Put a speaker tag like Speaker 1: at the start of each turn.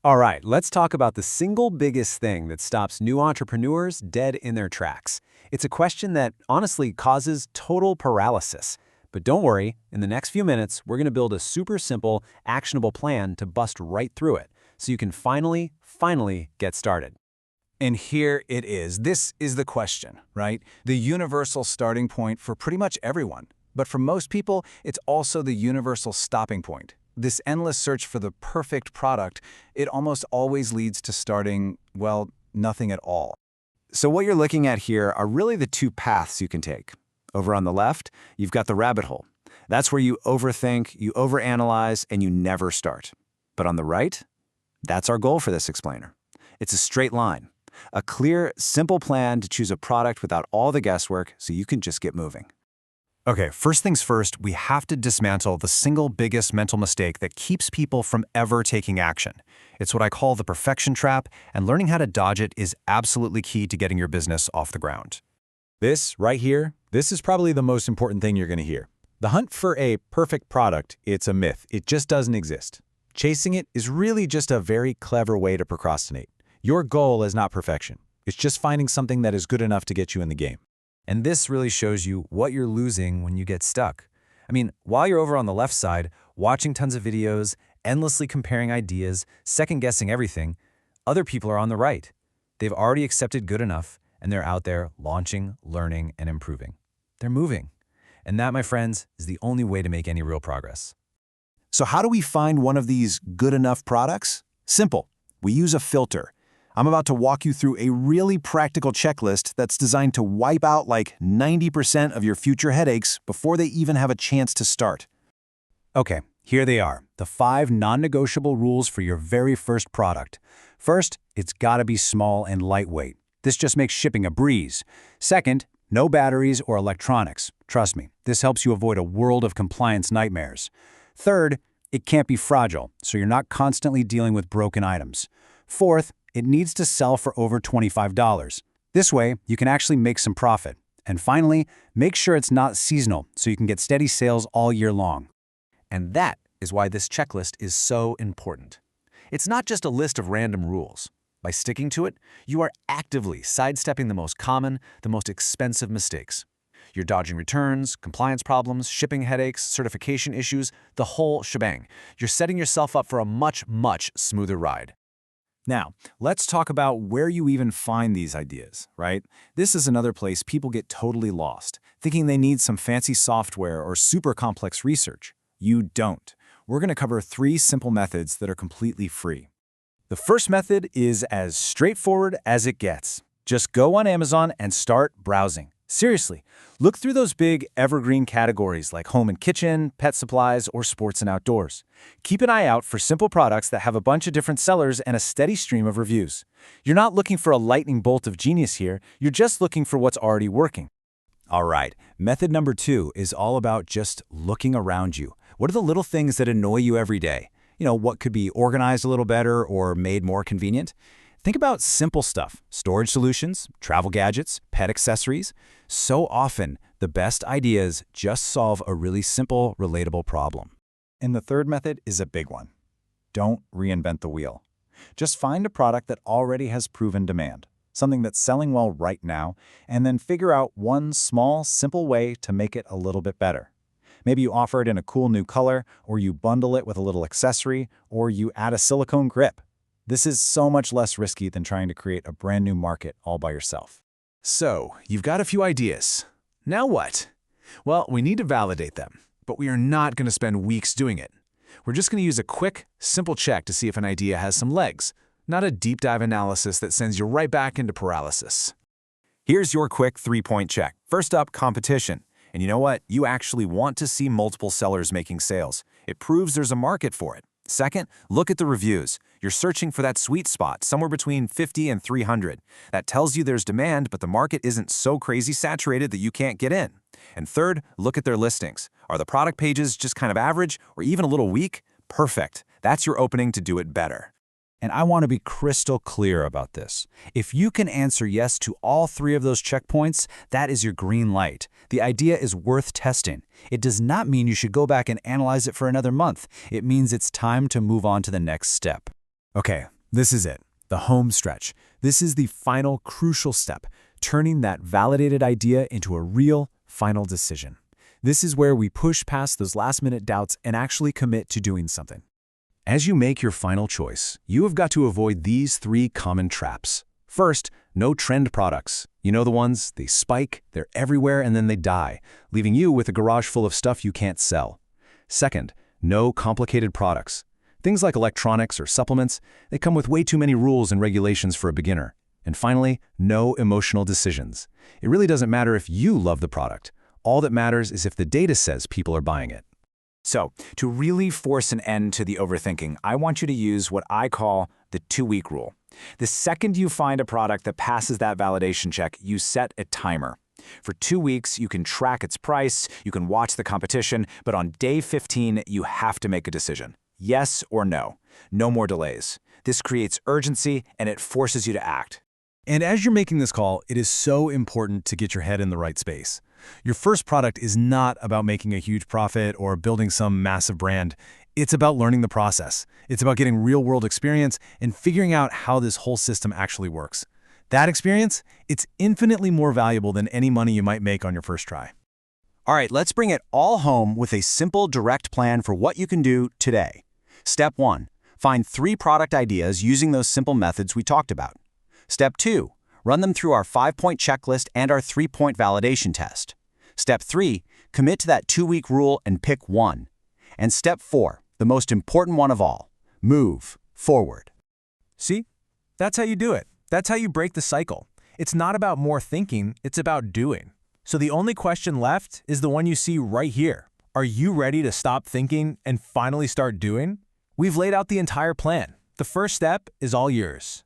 Speaker 1: All right, let's talk about the single biggest thing that stops new entrepreneurs dead in their tracks. It's a question that honestly causes total paralysis. But don't worry, in the next few minutes, we're going to build a super simple, actionable plan to bust right through it so you can finally get started.
Speaker 2: And here it is. This is the question, right? The universal starting point for pretty much everyone. But for most people, it's also the universal stopping point. This endless search for the perfect product, it almost always leads to starting, well, nothing at all.
Speaker 3: So what you're looking at here are really the two paths you can take. Over on the left, you've got the rabbit hole. That's where you overthink, you overanalyze, and you never start. But on the right, that's our goal for this explainer. It's a straight line. A clear, simple plan to choose a product without all the guesswork so you can just get moving.
Speaker 4: Okay, first things first, we have to dismantle the single biggest mental mistake that keeps people from ever taking action. It's what I call the perfection trap, and learning how to dodge it is absolutely key to getting your business off the ground.
Speaker 5: This right here, this is probably the most important thing you're going to hear. The hunt for a perfect product, it's a myth. It just doesn't exist. Chasing it is really just a very clever way to procrastinate. Your goal is not perfection. It's just finding something that is good enough to get you in the game.
Speaker 4: And this really shows you what you're losing when you get stuck. I mean, while you're over on the left side, watching tons of videos, endlessly comparing ideas, second-guessing everything, other people are on the right. They've already accepted good enough, and they're out there launching, learning, and improving. They're moving. And that, my friends, is the only way to make any real progress.
Speaker 3: So how do we find one of these good enough products? Simple. We use a filter. I'm about to walk you through a really practical checklist that's designed to wipe out like 90% of your future headaches before they even have a chance to start.
Speaker 4: Okay, here they are, the 5 non-negotiable rules for your very first product. First, it's gotta be small and lightweight. This just makes shipping a breeze. Second, no batteries or electronics. Trust me, this helps you avoid a world of compliance nightmares. Third, it can't be fragile, so you're not constantly dealing with broken items. Fourth, it needs to sell for over $25. This way, you can actually make some profit. And finally, make sure it's not seasonal so you can get steady sales all year long.
Speaker 6: And that is why this checklist is so important. It's not just a list of random rules. By sticking to it, you are actively sidestepping the most common, the most expensive mistakes. You're dodging returns, compliance problems, shipping headaches, certification issues, the whole shebang. You're setting yourself up for a much smoother ride.
Speaker 3: Now, let's talk about where you even find these ideas, right? This is another place people get totally lost, thinking they need some fancy software or super complex research. You don't. We're going to cover 3 simple methods that are completely free. The first method is as straightforward as it gets. Just go on Amazon and start browsing. Seriously, look through those big evergreen categories like home and kitchen, pet supplies, or sports and outdoors. Keep an eye out for simple products that have a bunch of different sellers and a steady stream of reviews. You're not looking for a lightning bolt of genius here, you're just looking for what's already working. All right, method number 2 is all about just looking around you. What are the little things that annoy you every day? You know, what could be organized a little better or made more convenient? Think about simple stuff, storage solutions, travel gadgets, pet accessories. So often, the best ideas just solve a really simple, relatable problem. And the third method is a big one. Don't reinvent the wheel. Just find a product that already has proven demand, something that's selling well right now, and then figure out one small, simple way to make it a little bit better. Maybe you offer it in a cool new color, or you bundle it with a little accessory, or you add a silicone grip. This is so much less risky than trying to create a brand new market all by yourself.
Speaker 6: So, you've got a few ideas. Now what? Well, we need to validate them, but we are not going to spend weeks doing it. We're just going to use a quick, simple check to see if an idea has some legs, not a deep dive analysis that sends you right back into paralysis.
Speaker 3: Here's your quick 3-point check. First up, competition. And you know what? You actually want to see multiple sellers making sales. It proves there's a market for it. Second, look at the reviews. You're searching for that sweet spot, somewhere between 50 and 300. That tells you there's demand, but the market isn't so crazy saturated that you can't get in. And third, look at their listings. Are the product pages just kind of average or even a little weak? Perfect. That's your opening to do it better.
Speaker 4: And I want to be crystal clear about this. If you can answer yes to all 3 of those checkpoints, that is your green light. The idea is worth testing. It does not mean you should go back and analyze it for another month. It means it's time to move on to the next step. Okay,
Speaker 3: This is it, the home stretch. This is the final crucial step, turning that validated idea into a real, final decision. This is where we push past those last-minute doubts and actually commit to doing something.
Speaker 4: As you make your final choice, you have got to avoid these 3 common traps. First, no trend products. You know the ones, they spike, they're everywhere, and then they die, leaving you with a garage full of stuff you can't sell. Second, no complicated products. Things like electronics or supplements, they come with way too many rules and regulations for a beginner. And finally, no emotional decisions. It really doesn't matter if you love the product. All that matters is if the data says people are buying it.
Speaker 3: So, to really force an end to the overthinking, I want you to use what I call the 2-week rule. The second you find a product that passes that validation check, you set a timer. For 2 weeks, you can track its price, you can watch the competition, but on day 15, you have to make a decision. Yes or no. No more delays. This creates urgency, and it forces you to act.
Speaker 5: And as you're making this call, it is so important to get your head in the right space. Your first product is not about making a huge profit or building some massive brand. It's about learning the process. It's about getting real-world experience and figuring out how this whole system actually works. That experience, it's infinitely more valuable than any money you might make on your first try.
Speaker 4: All right, let's bring it all home with a simple, direct plan for what you can do today. Step 1, find 3 product ideas using those simple methods we talked about. Step 2, run them through our 5-point checklist and our 3-point validation test. Step 3, commit to that 2-week rule and pick one. And Step 4, the most important one of all, move forward.
Speaker 5: See? That's how you do it. That's how you break the cycle. It's not about more thinking, it's about doing. So the only question left is the one you see right here. Are you ready to stop thinking and finally start doing? We've laid out the entire plan. The first step is all yours.